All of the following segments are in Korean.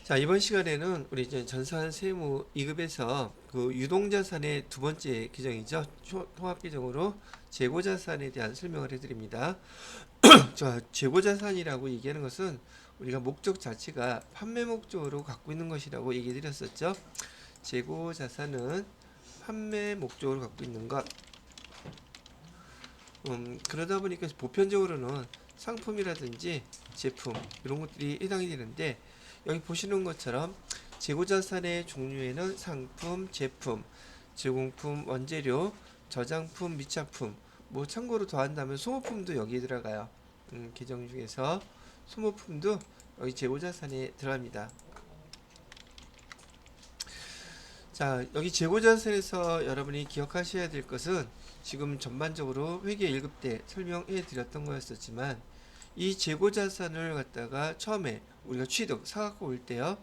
자, 이번 시간에는 우리 이제 전산 세무 2급에서 그 유동자산의 두 번째 규정이죠. 통합 규정으로 재고자산에 대한 설명을 해드립니다. 자, 재고자산이라고 얘기하는 것은 우리가 목적 자체가 판매 목적으로 갖고 있는 것이라고 얘기 드렸었죠. 재고자산은 판매 목적으로 갖고 있는 것. 그러다 보니까 보편적으로는 상품이라든지 제품 이런 것들이 해당이 되는데, 여기 보시는 것처럼 재고자산의 종류에는 상품, 제품, 제공품, 원재료, 저장품, 미착품, 뭐 참고로 더한다면 소모품도 여기에 들어가요. 계정 중에서 소모품도 여기 재고자산에 들어갑니다. 자, 여기 재고자산에서 여러분이 기억하셔야 될 것은 지금 전반적으로 회계 1급 때 설명해 드렸던 거였었지만, 이 재고자산을 갖다가 처음에 우리가 취득 사갖고 올 때요,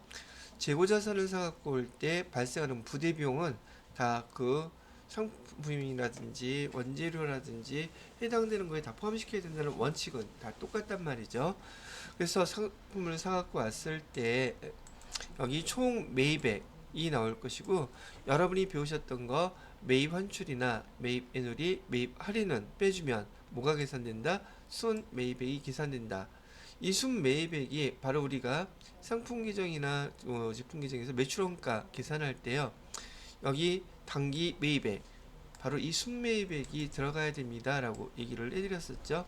재고자산을 사갖고 올 때 발생하는 부대비용은 다 그 상품이라든지 원재료라든지 해당되는 거에 다 포함시켜야 된다는 원칙은 다 똑같단 말이죠. 그래서 상품을 사갖고 왔을 때 여기 총 매입액이 나올 것이고, 여러분이 배우셨던 거 매입 환출이나 매입 애누리, 매입 할인은 빼주면 뭐가 계산된다? 순 매입액이 계산된다. 이 순 매입액이 바로 우리가 상품 계정이나 제품 계정에서 매출원가 계산할 때요, 여기 당기 매입액, 바로 이 순 매입액이 들어가야 됩니다 라고 얘기를 해드렸었죠.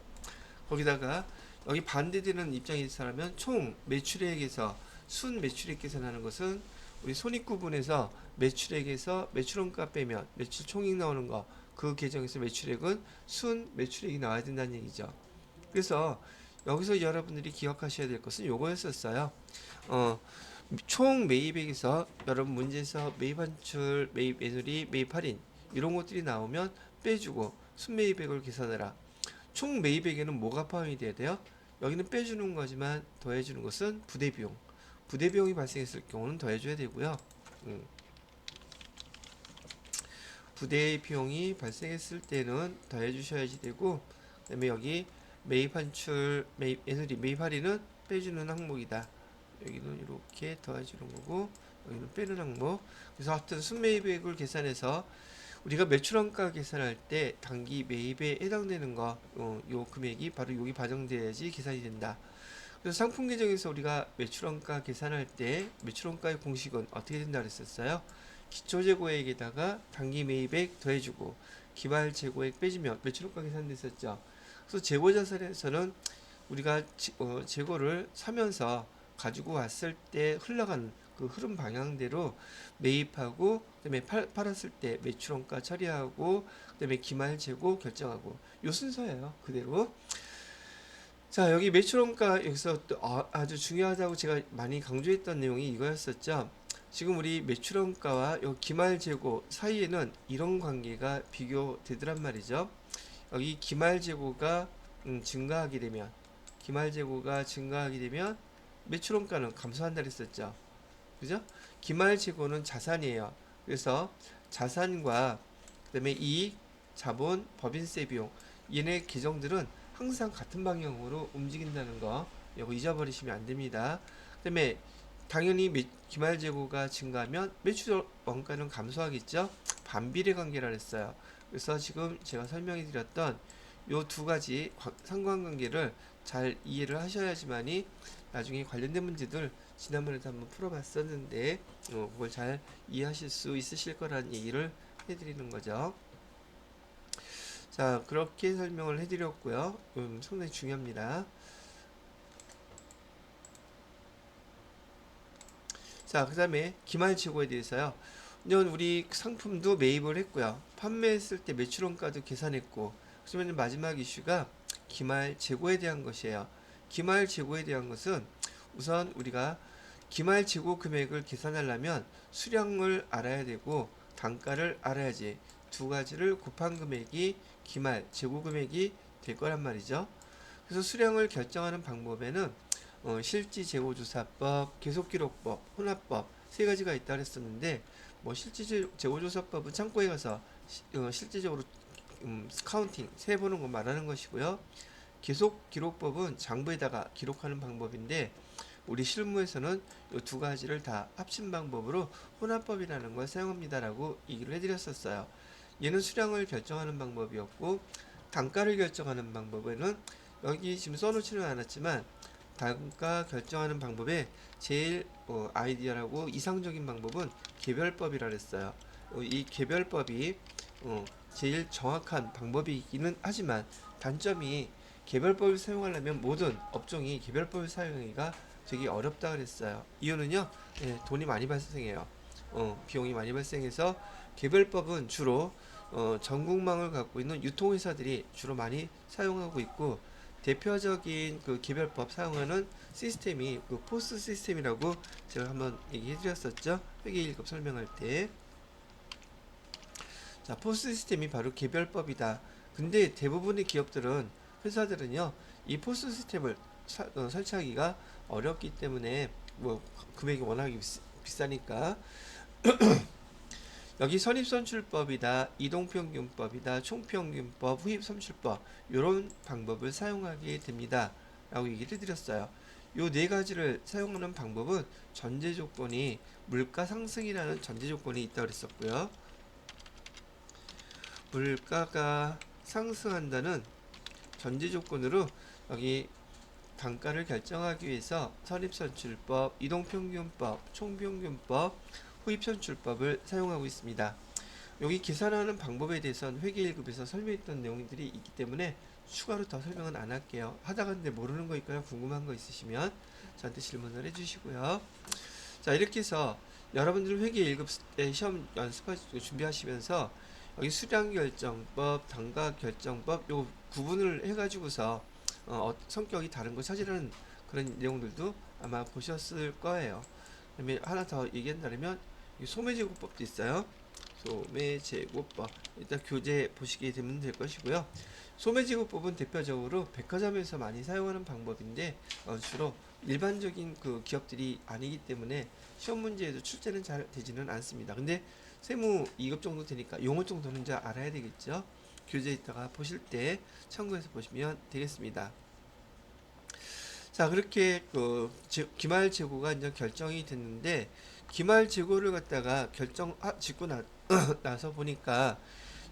거기다가 여기 반대되는 입장에서라면 총 매출액에서 순 매출액 계산하는 것은 우리 손익구분에서 매출액에서 매출원가 빼면 매출 총액 나오는 거, 그 계정에서 매출액은 순 매출액이 나와야 된다는 얘기죠. 그래서 여기서 여러분들이 기억하셔야 될 것은 요거였었어요. 총 매입액에서 여러분 문제에서 매입 환출, 매입 애누리, 매입 할인 이런 것들이 나오면 빼주고 순매입액을 계산해라. 총 매입액에는 뭐가 포함이 돼야 돼요? 여기는 빼주는 거지만 더해주는 것은 부대비용. 부대비용이 발생했을 경우는 더해줘야 되고요. 부대비용이 발생했을 때는 더해주셔야지 되고, 그 다음에 여기 매입 환출, 매입 애누리, 매입 할인은 빼주는 항목이다. 여기는 이렇게 더해주는 거고, 여기는 빼는 항목. 그래서 하여튼 순매입액을 계산해서 우리가 매출원가 계산할 때 당기 매입에 해당되는 거, 요 금액이 바로 여기 반영돼야지 계산이 된다. 그래서 상품 계정에서 우리가 매출원가 계산할 때 매출원가의 공식은 어떻게 된다 그랬었어요? 기초재고액에다가 당기 매입액 더해주고 기말 재고액 빼주면 매출원가 계산됐었죠. 그래서 재고자산에서는 우리가 재고를 사면서 가지고 왔을 때 흘러가는 그 흐름 방향대로 매입하고, 그다음에 팔았을 때 매출원가 처리하고, 그다음에 기말 재고 결정하고, 요 순서예요. 그대로. 자, 여기 매출원가 여기서 또 아주 중요하다고 제가 많이 강조했던 내용이 이거였었죠. 지금 우리 매출원가와 요 기말 재고 사이에는 이런 관계가 비교되더란 말이죠. 여기 기말 재고가 증가하게 되면, 기말 재고가 증가하게 되면 매출원가는 감소한다 그랬었죠. 그죠? 기말 재고는 자산이에요. 그래서 자산과 그다음에 이익, 자본, 법인세 비용, 얘네 계정들은 항상 같은 방향으로 움직인다는 거 이거 잊어버리시면 안 됩니다. 그다음에 당연히 기말 재고가 증가하면 매출 원가는 감소하겠죠. 반비례 관계라 했어요. 그래서 지금 제가 설명해 드렸던 요 두 가지 상관관계를 잘 이해를 하셔야지만이 나중에 관련된 문제들 지난번에도 한번 풀어봤었는데 그걸 잘 이해하실 수 있으실 거라는 얘기를 해드리는 거죠. 자, 그렇게 설명을 해드렸고요. 상당히 중요합니다. 자, 그 다음에 기말 재고에 대해서요. 우리 상품도 매입을 했고요. 판매했을 때 매출원가도 계산했고, 그러면 마지막 이슈가 기말 재고에 대한 것이에요. 기말 재고에 대한 것은 우선 우리가 기말 재고 금액을 계산하려면 수량을 알아야 되고 단가를 알아야지 두 가지를 곱한 금액이 기말 재고 금액이 될 거란 말이죠. 그래서 수량을 결정하는 방법에는 실지재고조사법, 계속기록법, 혼합법 세 가지가 있다 그랬었는데, 뭐 실지재고조사법은 창고에 가서 실제적으로 카운팅 세보는 거 말하는 것이고요. 계속기록법은 장부에다가 기록하는 방법인데, 우리 실무에서는 이 두 가지를 다 합친 방법으로 혼합법이라는 걸 사용합니다라고 얘기를 해드렸었어요. 얘는 수량을 결정하는 방법이었고, 단가를 결정하는 방법에는 여기 지금 써놓지는 않았지만 단가 결정하는 방법에 제일 아이디어라고 이상적인 방법은 개별법이라 그랬어요. 이 개별법이 제일 정확한 방법이기는 하지만 단점이 개별법을 사용하려면 모든 업종이 개별법을 사용하기가 되게 어렵다 그랬어요. 이유는요, 돈이 많이 발생해요. 비용이 많이 발생해서 개별법은 주로 전국망을 갖고 있는 유통회사들이 주로 많이 사용하고 있고, 대표적인 그 개별법 사용하는 시스템이 그 포스 시스템이라고 제가 한번 얘기해 드렸었죠. 회계 1급 설명할 때. 자, 포스 시스템이 바로 개별법이다. 근데 대부분의 기업들은, 회사들은요, 이 포스 시스템을 설치하기가 어렵기 때문에, 뭐 금액이 워낙 비싸니까 여기 선입선출법이다, 이동평균법이다, 총평균법, 후입선출법, 이런 방법을 사용하게 됩니다 라고 얘기를 드렸어요. 요 네 가지를 사용하는 방법은 전제 조건이 물가 상승이라는 전제 조건이 있다고 그랬었고요. 물가가 상승한다는 전제 조건으로 여기 단가를 결정하기 위해서 선입선출법, 이동평균법, 총평균법, 후입선출법을 사용하고 있습니다. 여기 계산하는 방법에 대해서는 회계 1급에서 설명했던 내용들이 있기 때문에 추가로 더 설명은 안 할게요. 하다가 근데 모르는 거 있거나 궁금한 거 있으시면 저한테 질문을 해주시고요. 자, 이렇게 해서 여러분들 회계 1급 시험 준비하시면서 여기 수량결정법, 단가결정법 요 구분을 해가지고서 성격이 다른 거 찾으라는 그런 내용들도 아마 보셨을 거예요. 그다음에 하나 더 얘기한다면 소매제고법도 있어요. 소매제고법 일단 교재 보시게 되면 될 것이고요. 소매제고법은 대표적으로 백화점에서 많이 사용하는 방법인데 주로 일반적인 그 기업들이 아니기 때문에 시험 문제에도 출제는 잘 되지는 않습니다. 근데 세무 2급 정도 되니까 용어 정도는 이제 알아야 되겠죠. 교재 있다가 보실 때 참고해서 보시면 되겠습니다. 자, 그렇게 그 기말 재고가 이제 결정이 됐는데, 기말 재고를 갖다가 짓고 나서 보니까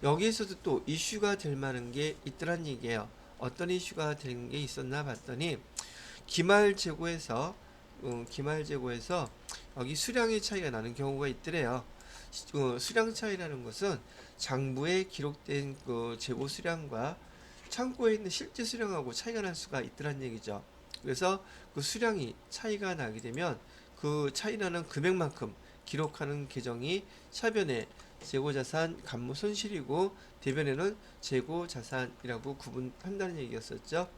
여기에서도 또 이슈가 될 만한 게 있더란 얘기예요. 어떤 이슈가 된 게 있었나 봤더니 기말 재고에서 여기 수량의 차이가 나는 경우가 있더래요. 수량 차이라는 것은 장부에 기록된 그 재고 수량과 창고에 있는 실제 수량하고 차이가 날 수가 있더란 얘기죠. 그래서 그 수량이 차이가 나게 되면 그 차이 나는 금액만큼 기록하는 계정이 차변에 재고자산 감무 손실이고 대변에는 재고자산이라고 구분한다는 얘기였었죠.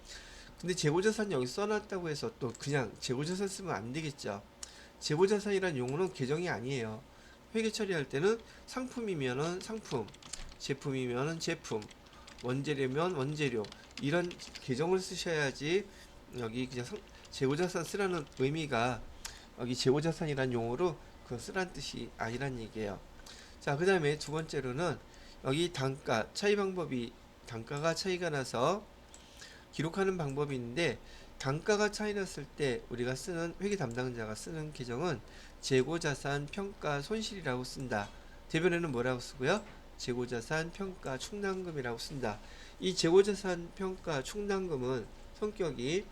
근데 재고자산 여기 써놨다고 해서 또 그냥 재고자산 쓰면 안 되겠죠. 재고자산이란 용어는 계정이 아니에요. 회계 처리할 때는 상품이면은 상품, 제품이면은 제품, 원재료면 원재료, 이런 계정을 쓰셔야지 여기 그냥 재고자산 쓰라는 의미가 여기 재고자산이란 용어로 그 쓰란 뜻이 아니란 얘기예요. 자, 그 다음에 두 번째로는 여기 단가 차이 방법이, 단가가 차이가 나서 기록하는 방법이 있는데, 단가가 차이 났을 때 우리가 쓰는, 회계 담당자가 쓰는 계정은 재고자산 평가 손실이라고 쓴다. 대변에는 뭐라고 쓰고요? 재고자산 평가 충당금이라고 쓴다. 이 재고자산 평가 충당금은 성격이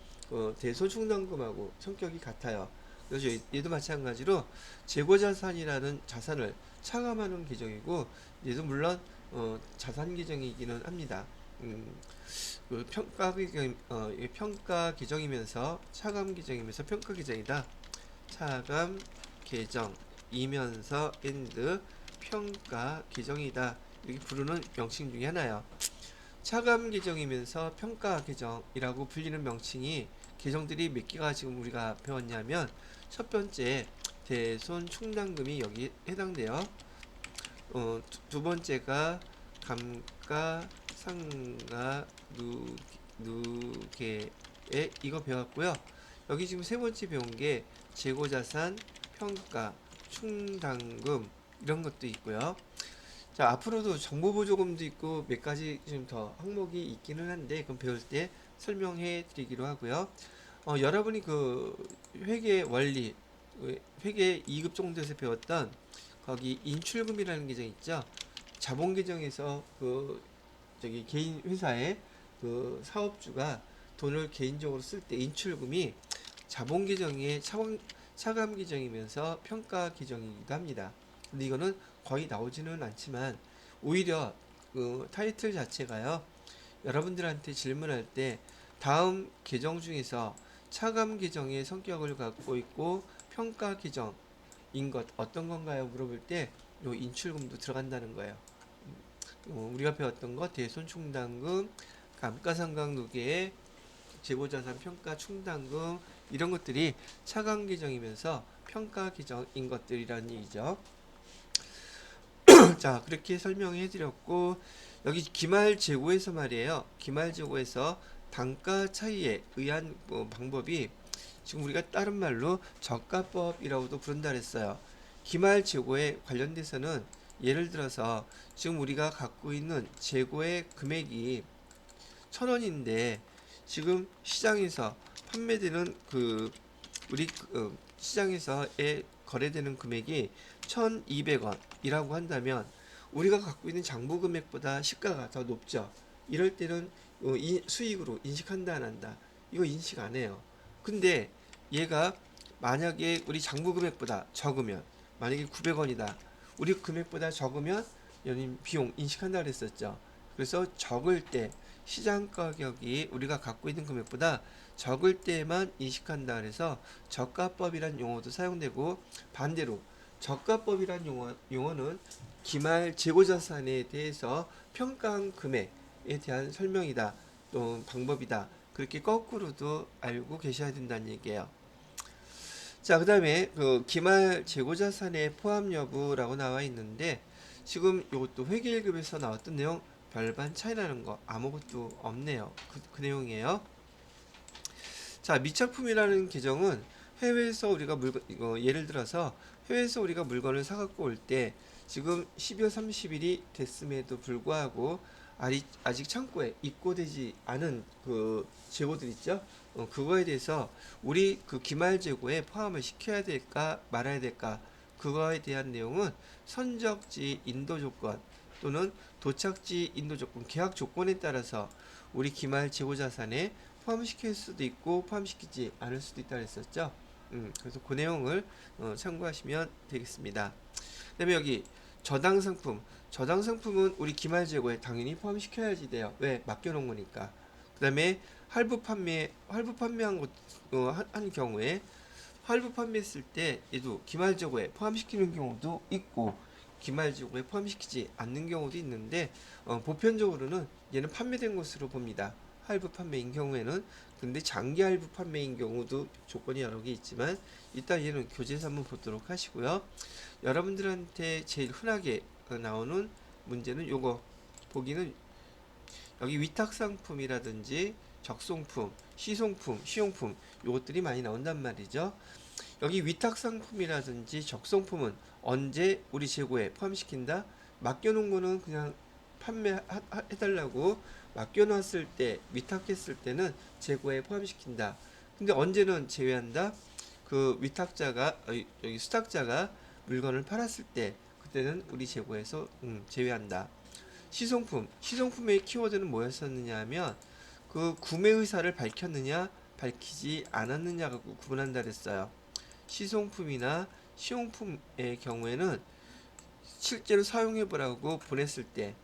대손충당금하고 성격이 같아요. 그래서 얘도 마찬가지로 재고자산이라는 자산을 차감하는 계정이고, 얘도 물론 자산 계정이기는 합니다. 그 평가 계정이면서 차감 계정이면서 평가 계정이다. 차감 계정이면서 and 평가 계정이다. 여기 부르는 명칭 중에 하나요. 차감 계정이면서 평가 계정이라고 불리는 명칭이 계정들이 몇 개가 지금 우리가 배웠냐면, 첫 번째 대손 충당금이 여기 해당돼요. 두 번째가 감가 상가 누계에 이거 배웠고요. 여기 지금 세 번째 배운 게 재고자산 평가 충당금 이런 것도 있고요. 자, 앞으로도 정보보조금도 있고 몇 가지 좀 더 항목이 있기는 한데 그럼 배울 때 설명해 드리기로 하고요. 여러분이 그 회계 원리, 회계 2급 정도에서 배웠던 거기 인출금이라는 계정 있죠? 자본 계정에서 그 저기 개인 회사의 그 사업주가 돈을 개인적으로 쓸 때 인출금이 자본 계정의 차감 계정이면서 평가 계정이기도 합니다. 근데 이거는 거의 나오지는 않지만 오히려 그 타이틀 자체가요. 여러분들한테 질문할 때 다음 계정 중에서 차감 계정의 성격을 갖고 있고 평가 계정인 것 어떤 건가요? 물어볼 때 요 인출금도 들어간다는 거예요. 우리가 배웠던 것 대손충당금, 감가상각누계, 재고자산 평가 충당금 이런 것들이 차감 계정이면서 평가 계정인 것들이라는 얘기죠. 자, 그렇게 설명해 드렸고 여기 기말 재고에서 말이에요. 기말 재고에서 단가 차이에 의한 방법이 지금 우리가 다른 말로 저가법이라고도 부른다 그랬어요. 기말 재고에 관련돼서는 예를 들어서 지금 우리가 갖고 있는 재고의 금액이 1,000원인데 지금 시장에서 판매되는 그 우리 시장에서의 거래되는 금액이 1,200원이라고 한다면 우리가 갖고 있는 장부 금액보다 시가가 더 높죠. 이럴 때는 수익으로 인식한다 안 한다. 이거 인식 안 해요. 근데 얘가 만약에 우리 장부 금액보다 적으면 만약에 900원이다. 우리 금액보다 적으면 연임 비용 인식한다 그랬었죠. 그래서 적을 때 시장 가격이 우리가 갖고 있는 금액보다 적을 때만 인식한다 그래서 저가법이란 용어도 사용되고 반대로 저가법이란 용어는 기말 재고자산에 대해서 평가한 금액에 대한 설명이다 또 방법이다 그렇게 거꾸로도 알고 계셔야 된다는 얘기예요. 자, 그 다음에 그 기말 재고자산의 포함 여부라고 나와 있는데 지금 이것도 회계 1급에서 나왔던 내용 별반 차이 나는 거 아무것도 없네요. 그 내용이에요. 자, 미착품이라는 계정은 해외에서 우리가 예를 들어서 해외에서 우리가 물건을 사갖고 올 때 지금 12월 30일이 됐음에도 불구하고 아직 창고에 입고되지 않은 그 재고들 있죠? 그거에 대해서 우리 그 기말 재고에 포함을 시켜야 될까 말아야 될까 그거에 대한 내용은 선적지 인도 조건 또는 도착지 인도 조건 계약 조건에 따라서 우리 기말 재고 자산에 포함시킬 수도 있고 포함시키지 않을 수도 있다 그랬었죠. 그래서 그 내용을 참고하시면 되겠습니다. 그다음에 여기 저당 상품, 저당 상품은 우리 기말 재고에 당연히 포함시켜야지 돼요. 왜? 맡겨놓은 거니까. 그다음에 할부 판매한 것, 한 경우에 할부 판매했을 때 얘도 기말 재고에 포함시키는 경우도 있고 기말 재고에 포함시키지 않는 경우도 있는데 보편적으로는 얘는 판매된 것으로 봅니다. 할부 판매인 경우에는 근데 장기 할부 판매인 경우도 조건이 여러 개 있지만 일단 얘는 교재에서 한번 보도록 하시고요. 여러분들한테 제일 흔하게 나오는 문제는 요거 보기는 여기 위탁상품이라든지 적송품, 시송품, 시용품 요것들이 많이 나온단 말이죠. 여기 위탁상품이라든지 적송품은 언제 우리 재고에 포함시킨다? 맡겨놓은 거는 그냥 판매해달라고 맡겨놨을 때 위탁했을 때는 재고에 포함시킨다. 근데 언제는 제외한다? 그 위탁자가 여기 수탁자가 물건을 팔았을 때 그때는 우리 재고에서 제외한다. 시송품의 키워드는 뭐였었느냐 하면 그 구매 의사를 밝혔느냐 밝히지 않았느냐가 구분한다 그랬어요. 시송품이나 시용품의 경우에는 실제로 사용해보라고 보냈을 때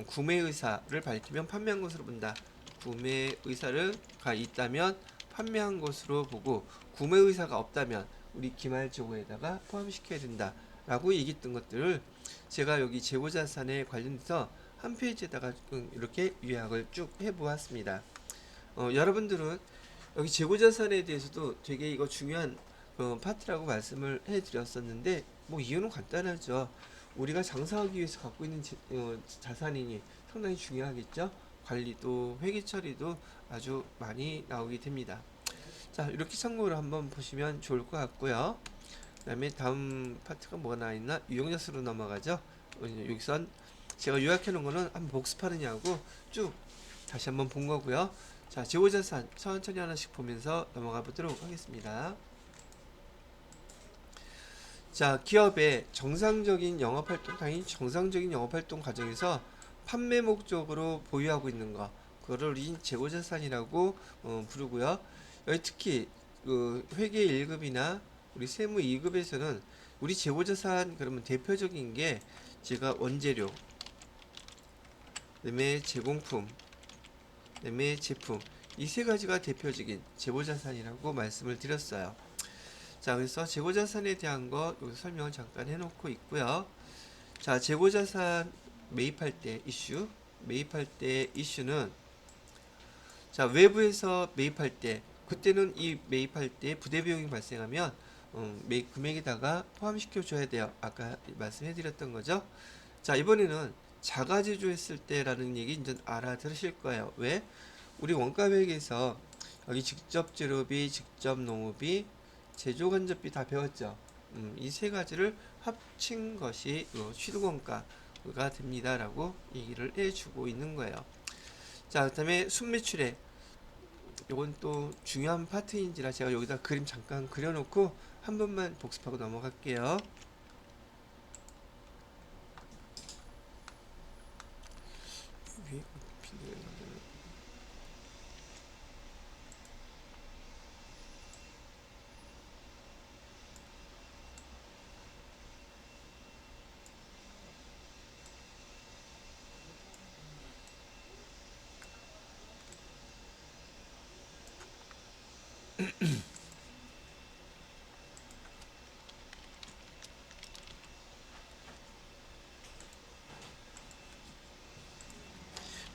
구매 의사를 밝히면 판매한 것으로 본다. 구매 의사가 있다면 판매한 것으로 보고 구매 의사가 없다면 우리 기말 재고에다가 포함시켜야 된다. 라고 얘기했던 것들을 제가 여기 재고자산에 관련해서 한 페이지에다가 이렇게 요약을 쭉 해보았습니다. 여러분들은 여기 재고자산에 대해서도 되게 이거 중요한 파트라고 말씀을 해드렸었는데 뭐 이유는 간단하죠. 우리가 장사하기 위해서 갖고 있는 자산이니 상당히 중요하겠죠. 관리도 회계 처리도 아주 많이 나오게 됩니다. 자, 이렇게 참고로 한번 보시면 좋을 것 같고요. 그 다음에 다음 파트가 뭐가 나와있나? 유용자 수로 넘어가죠. 여기선 제가 요약해 놓은 거는 한번 복습하느냐고 쭉 다시 한번 본 거고요. 자, 재고자산 천천히 하나씩 보면서 넘어가 보도록 하겠습니다. 자, 기업의 정상적인 영업활동, 당연히 정상적인 영업활동 과정에서 판매 목적으로 보유하고 있는 거, 그거를 우리 재고자산이라고 부르고요. 여기 특히 그 회계 1급이나 우리 세무 2급에서는 우리 재고자산 그러면 대표적인 게 제가 원재료, 그다음에 제공품, 그다음에 제품, 이 세 가지가 대표적인 재고자산이라고 말씀을 드렸어요. 자, 그래서 재고자산에 대한 거 여기서 설명을 잠깐 해놓고 있고요. 자, 재고자산 매입할 때 이슈, 매입할 때 이슈는, 자, 외부에서 매입할 때, 그때는 이 매입할 때 부대 비용이 발생하면 매입 금액에다가 포함시켜 줘야 돼요. 아까 말씀해 드렸던 거죠. 자, 이번에는 자가 제조했을 때라는 얘기 이제 알아들으실 거예요. 왜? 우리 원가백에서 여기 직접 재료비, 직접 농업비, 제조 간접비 다 배웠죠. 이 세 가지를 합친 것이 취득원가가 됩니다라고 얘기를 해주고 있는 거예요. 자, 그다음에 순매출액. 이건 또 중요한 파트인지라 제가 여기다 그림 잠깐 그려놓고 한 번만 복습하고 넘어갈게요.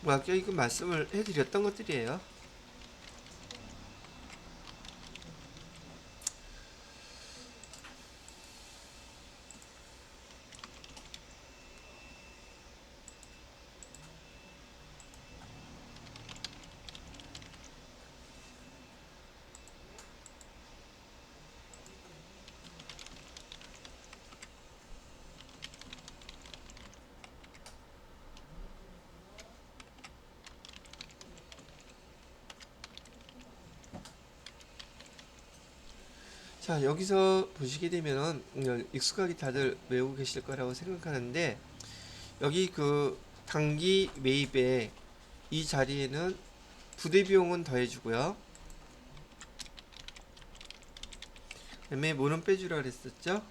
뭐 아까 이거 말씀을 해드렸던 것들이에요. 자, 여기서 보시게 되면은 익숙하게 다들 외우고 계실 거라고 생각하는데, 여기 그 단기 매입에 이 자리에는 부대 비용은 더해주고요. 그다음에 뭐는 빼주라 그랬었죠?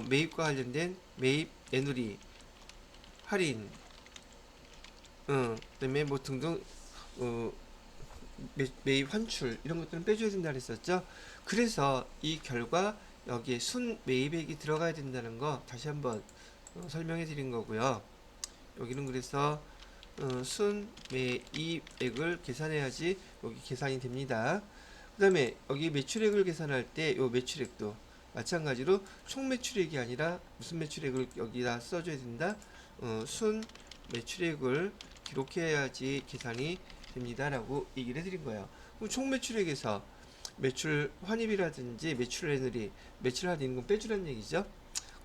매입과 관련된 매입 애누리 할인, 그다음에 뭐 등등 어, 매입 환출 이런 것들은 빼줘야 된다 그랬었죠. 그래서 이 결과 여기에 순 매입액이 들어가야 된다는 거 다시 한번 설명해 드린 거고요. 여기는 그래서 순 매입액을 계산해야지 여기 계산이 됩니다. 그 다음에 여기 매출액을 계산할 때 이 매출액도 마찬가지로 총 매출액이 아니라 무슨 매출액을 여기다 써줘야 된다? 순 매출액을 기록해야지 계산이 됩니다라고 얘기를 해드린 거예요. 그럼 총 매출액에서 매출 환입이라든지 매출 애누리, 매출 할인 건 빼주라는 얘기죠.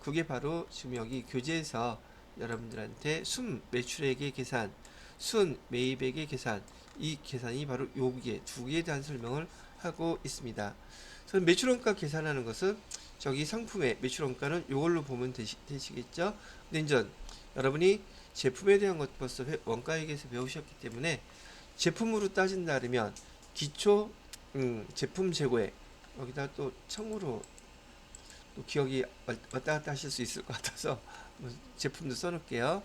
그게 바로 지금 여기 교재에서 여러분들한테 순 매출액의 계산, 순 매입액의 계산, 이 계산이 바로 여기에 두 개에 대한 설명을 하고 있습니다. 그래서 매출원가 계산하는 것은 저기 상품의 매출원가는 이걸로 보면 되시겠죠. 근데 이제 여러분이 제품에 대한 것 벌써 원가액에서 배우셨기 때문에 제품으로 따진다면 기초 제품 재고액, 여기다 또 참고로 또 기억이 왔다 갔다 하실 수 있을 것 같아서 제품도 써놓을게요.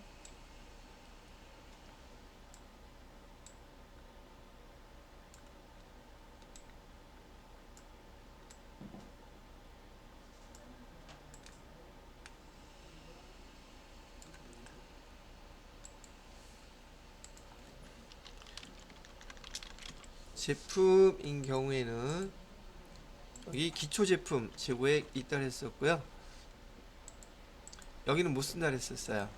제품인 경우에는 여기 기초 제품 재고액 있다 했었고요. 여기는 못 쓴다 했었어요.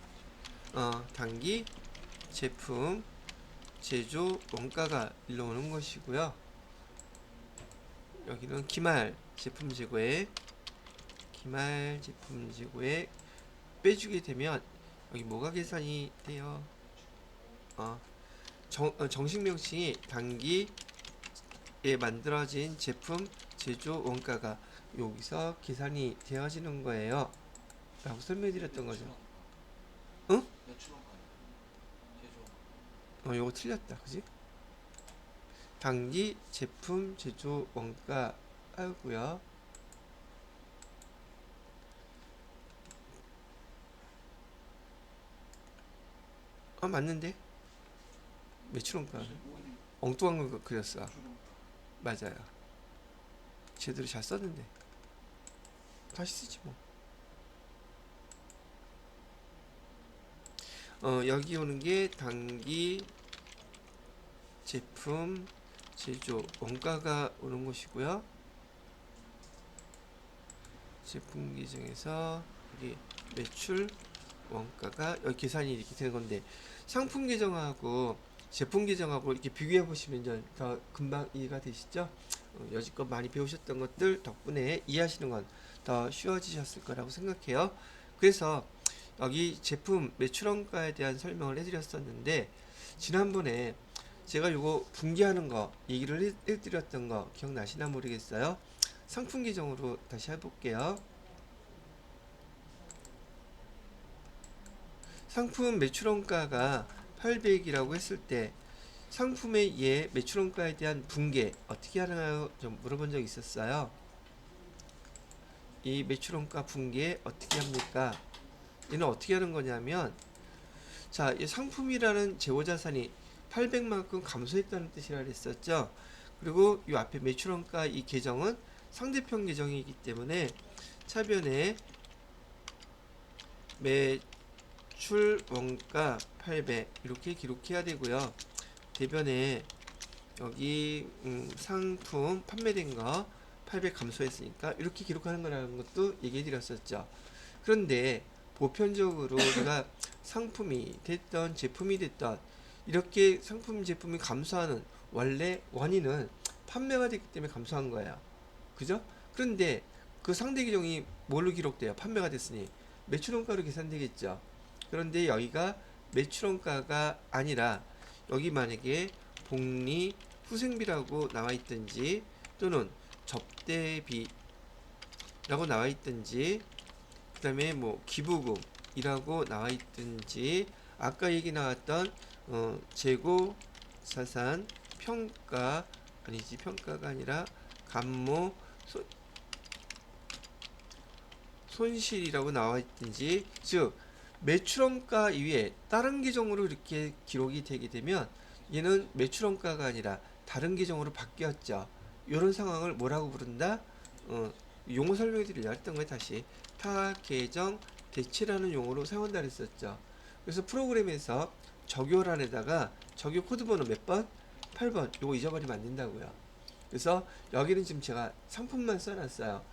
단기 제품 제조 원가가 일로 오는 것이고요. 여기는 기말 제품 재고액, 기말 제품 재고액 빼주게 되면 여기 뭐가 계산이 돼요? 정식 명칭이 단기에 만들어진 제품 제조 원가가 여기서 계산이 되어지는 거예요 라고 설명드렸던 거죠. 응? 요거 틀렸다 그지? 단기 제품 제조 원가 하고요. 맞는데? 매출 원가 엉뚱한 거 그렸어. 맞아요. 제대로 잘 썼는데 다시 쓰지 뭐. 여기 오는 게 단기 제품 제조 원가가 오는 것이고요. 제품 계정에서 여기 매출 원가가 여기 계산이 이렇게 되는 건데, 상품 계정하고 제품 계정하고 이렇게 비교해 보시면 이제 더 금방 이해가 되시죠? 여지껏 많이 배우셨던 것들 덕분에 이해하시는 건 더 쉬워지셨을 거라고 생각해요. 그래서 여기 제품 매출원가에 대한 설명을 해드렸었는데, 지난번에 제가 요거 분기하는 거 얘기를 해드렸던 거 기억나시나 모르겠어요. 상품 계정으로 다시 해볼게요. 상품 매출원가가 800이라고 했을 때 상품의 매출원가에 대한 분계 어떻게 하나요? 좀 물어본 적 있었어요. 이 매출원가 분계 어떻게 합니까? 얘는 어떻게 하는 거냐면, 자, 이 상품이라는 재고자산이 800만큼 감소했다는 뜻이라 그랬었죠. 그리고 이 앞에 매출원가 이 계정은 상대편 계정이기 때문에 차변에 매출원가 800 이렇게 기록해야 되고요. 대변에 여기 상품 판매된 거 800 감소했으니까 이렇게 기록하는 거라는 것도 얘기해 드렸었죠. 그런데 보편적으로 우리가 상품이 됐던 제품이 됐던 이렇게 상품 제품이 감소하는 원래 원인은 판매가 됐기 때문에 감소한 거예요. 그죠? 그런데 그 상대 계정이 뭘로 기록돼요? 판매가 됐으니 매출원가로 계산되겠죠. 그런데 여기가 매출원가가 아니라 여기 만약에 복리 후생비라고 나와 있든지 또는 접대비라고 나와 있든지 그 다음에 뭐 기부금이라고 나와 있든지 아까 얘기 나왔던 재고 자산 평가 아니지 평가가 아니라 감모 손실이라고 나와 있든지, 즉 매출원가 이외에 다른 계정으로 이렇게 기록이 되게 되면 얘는 매출원가가 아니라 다른 계정으로 바뀌었죠. 이런 상황을 뭐라고 부른다? 용어 설명해 드리려 했던 거에 다시 타계정 대체라는 용어로 사용한다 그랬었죠. 그래서 프로그램에서 적요란에다가 적요 코드번호 몇 번? 8번. 요거 잊어버리면 안 된다고요. 그래서 여기는 지금 제가 상품만 써놨어요.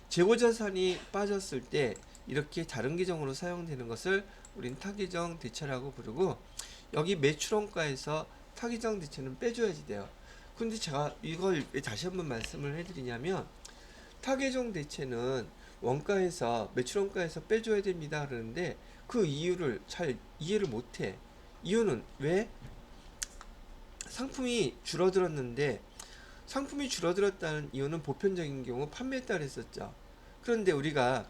재고자산이 빠졌을 때 이렇게 다른 계정으로 사용되는 것을 우린 타계정 대체라고 부르고, 여기 매출원가에서 타계정 대체는 빼줘야지 돼요. 근데 제가 이걸 왜 다시 한번 말씀을 해드리냐면, 타계정 대체는 원가에서 매출원가에서 빼줘야 됩니다 그러는데 그 이유를 잘 이해를 못해. 이유는 왜? 상품이 줄어들었는데, 상품이 줄어들었다는 이유는 보편적인 경우 판매에 따랐었죠. 그런데 우리가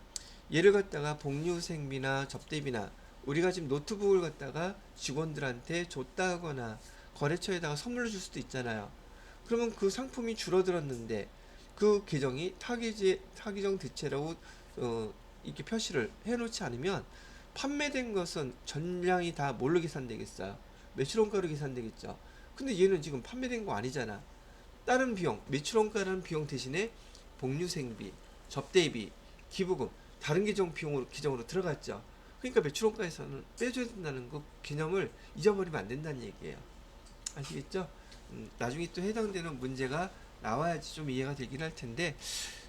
예를 갖다가 복리후생비나 접대비나 우리가 지금 노트북을 갖다가 직원들한테 줬다 하거나 거래처에다가 선물로 줄 수도 있잖아요. 그러면 그 상품이 줄어들었는데 그 계정이 타계정 대체라고 이렇게 표시를 해놓지 않으면 판매된 것은 전량이 다 뭘로 계산되겠어요? 매출원가로 계산되겠죠. 근데 얘는 지금 판매된 거 아니잖아. 다른 비용, 매출원가라는 비용 대신에 복리후생비, 접대비, 기부금, 다른 계정으로 들어갔죠. 그러니까 매출원가에서는 빼줘야 된다는 그 개념을 잊어버리면 안 된다는 얘기예요. 아시겠죠? 나중에 또 해당되는 문제가 나와야지 좀 이해가 되긴 할 텐데,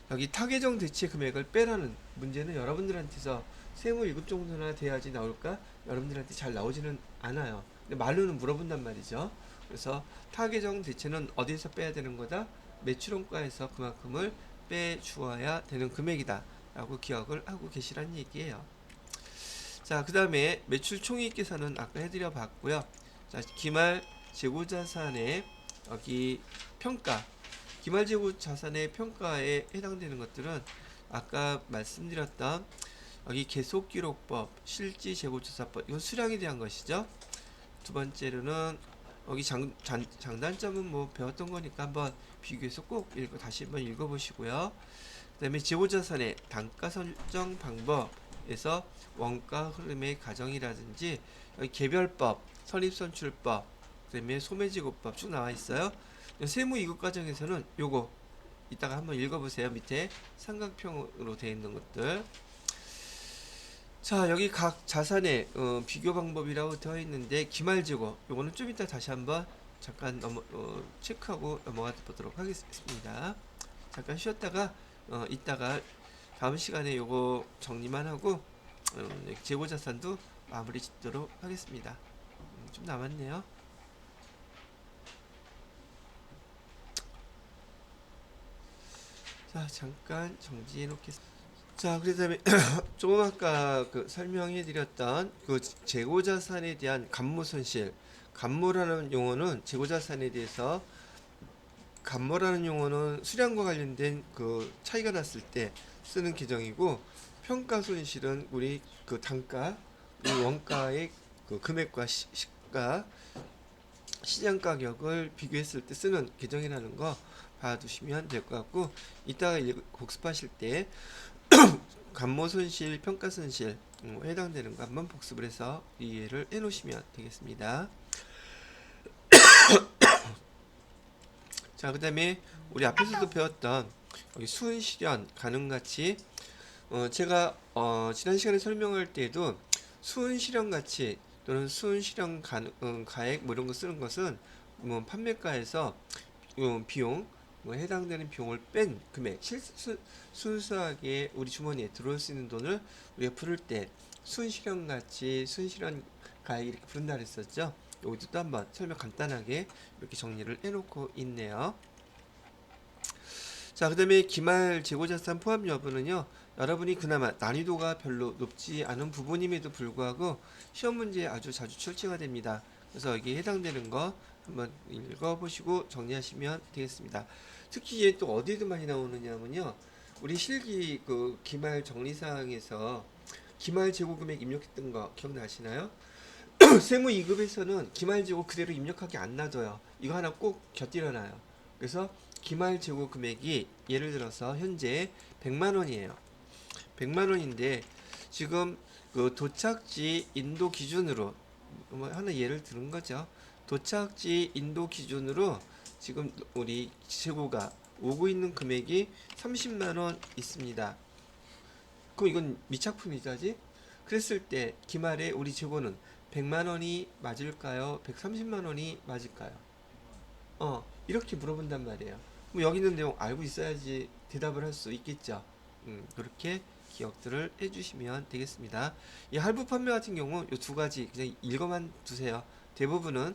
여기 타계정 대체 금액을 빼라는 문제는 여러분들한테서 세무 1급 정도나 돼야지 나올까? 여러분들한테 잘 나오지는 않아요. 근데 말로는 물어본단 말이죠. 그래서 타계정 대체는 어디서 빼야 되는 거다? 매출원가에서 그만큼을 빼주어야 되는 금액이다 라고 기억을 하고 계시란 얘기예요. 자, 그 다음에 매출 총이익 계산은 아까 해드려 봤고요. 자, 기말 재고자산의 여기 평가, 기말재고자산의 평가에 해당되는 것들은 아까 말씀드렸던 여기 계속기록법, 실지재고조사법, 이건 수량에 대한 것이죠. 두 번째로는 여기 장단점은 뭐 배웠던 거니까 한번 비교해서 꼭 다시 한번 읽어보시고요. 그 다음에 재고자산의 단가 설정 방법에서 원가 흐름의 가정이라든지 여기 개별법, 선입선출법, 그 다음에 소매지급법 쭉 나와 있어요. 세무 이급 과정에서는 요거 이따가 한번 읽어보세요. 밑에 삼각형으로 되어 있는 것들. 자, 여기 각 자산의 비교 방법이라고 되어 있는데 기말재고 요거는 좀 이따 다시 한번 잠깐 체크하고 넘어가 보도록 하겠습니다. 잠깐 쉬었다가 이따가 다음 시간에 요거 정리만 하고 재고자산도 마무리 짓도록 하겠습니다. 좀 남았네요. 자, 잠깐 정지해 놓겠습니다. 자, 그다음에 조금 아까 설명해 드렸던 그 재고자산에 대한 감모손실, 감모라는 용어는 재고자산에 대해서 감모라는 용어는 수량과 관련된 그 차이가 났을 때 쓰는 계정이고, 평가손실은 우리 그 단가, 우리 원가의 그 금액과 시가, 시장 가격을 비교했을 때 쓰는 계정이라는 거 봐두시면 될 것 같고, 이따가 복습하실 때 감모손실, 평가손실 해당되는 거 한번 복습을 해서 이해를 해 놓으시면 되겠습니다. 자, 그 다음에 우리 앞에서도 배웠던 여기 수은실현 가능가치, 제가 지난 시간에 설명할 때에도 수은실현 가치 또는 수은실현 가액 뭐 이런 거 쓰는 것은 뭐 판매가에서 비용, 해당되는 비용을 뺀 금액, 순수하게 우리 주머니에 들어올 수 있는 돈을 우리가 부를 때 순실현 가치, 순실현 가액 이렇게 부른다 그랬었죠. 여기도 또 한번 설명 간단하게 이렇게 정리를 해놓고 있네요. 자, 그 다음에 기말 재고자산 포함 여부는요, 여러분이 그나마 난이도가 별로 높지 않은 부분임에도 불구하고 시험 문제에 아주 자주 출제가 됩니다. 그래서 여기에 해당되는 거 한번 읽어보시고 정리하시면 되겠습니다. 특히 얘 또 어디에도 많이 나오느냐면요, 우리 실기 그 기말 정리사항에서 기말 재고 금액 입력했던 거 기억나시나요? 세무 2급에서는 기말 재고 그대로 입력하게 안 놔둬요. 이거 하나 꼭 곁들여놔요. 그래서 기말 재고 금액이 예를 들어서 현재 100만원이에요. 100만원인데 지금 그 도착지 인도 기준으로 하나 예를 드는 거죠. 도착지 인도 기준으로 지금 우리 재고가 오고 있는 금액이 30만원 있습니다. 그럼 이건 미착품이자지? 그랬을 때 기말에 우리 재고는 100만원이 맞을까요? 130만원이 맞을까요? 이렇게 물어본단 말이에요. 뭐 여기 있는 내용 알고 있어야지 대답을 할 수 있겠죠. 그렇게 기억들을 해주시면 되겠습니다. 이 할부 판매 같은 경우 이 두 가지 그냥 읽어만 두세요. 대부분은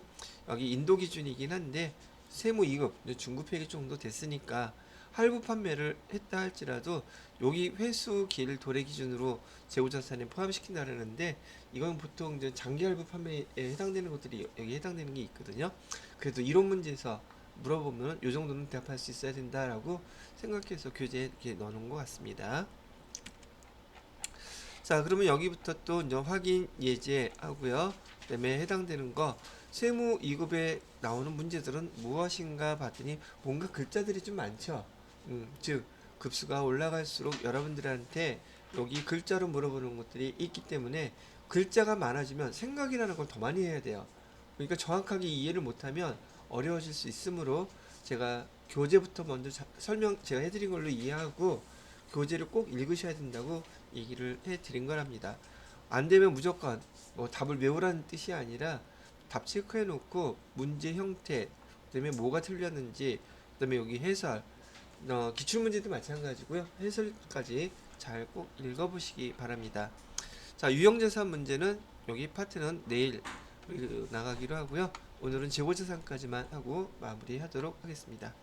여기 인도 기준이긴 한데 세무 2급 중급 회계 정도 됐으니까 할부 판매를 했다 할지라도 여기 회수 길 도래 기준으로 재고자산에 포함시킨다는데 이건 보통 이제 장기 할부 판매에 해당되는 것들이 여기 해당되는 게 있거든요. 그래도 이론 문제에서 물어보면 요 정도는 대답할 수 있어야 된다라고 생각해서 교재에 이렇게 넣어놓은 것 같습니다. 자, 그러면 여기부터 또 이제 확인 예제 하고요. 그다음에 해당되는 거 세무 2급에 나오는 문제들은 무엇인가 봤더니 뭔가 글자들이 좀 많죠. 즉 급수가 올라갈수록 여러분들한테 여기 글자로 물어보는 것들이 있기 때문에 글자가 많아지면 생각이라는 걸 더 많이 해야 돼요. 그러니까 정확하게 이해를 못하면 어려워질 수 있으므로 제가 교재부터 먼저 제가 해드린 걸로 이해하고 교재를 꼭 읽으셔야 된다고 얘기를 해드린 거랍니다. 안 되면 무조건 뭐 답을 외우라는 뜻이 아니라 답 체크해 놓고 문제 형태, 그다음에 뭐가 틀렸는지, 그다음에 여기 해설, 기출문제도 마찬가지고요. 해설까지 잘 꼭 읽어보시기 바랍니다. 자, 유형자산 문제는 여기 파트는 내일 나가기로 하고요. 오늘은 재고자산까지만 하고 마무리하도록 하겠습니다.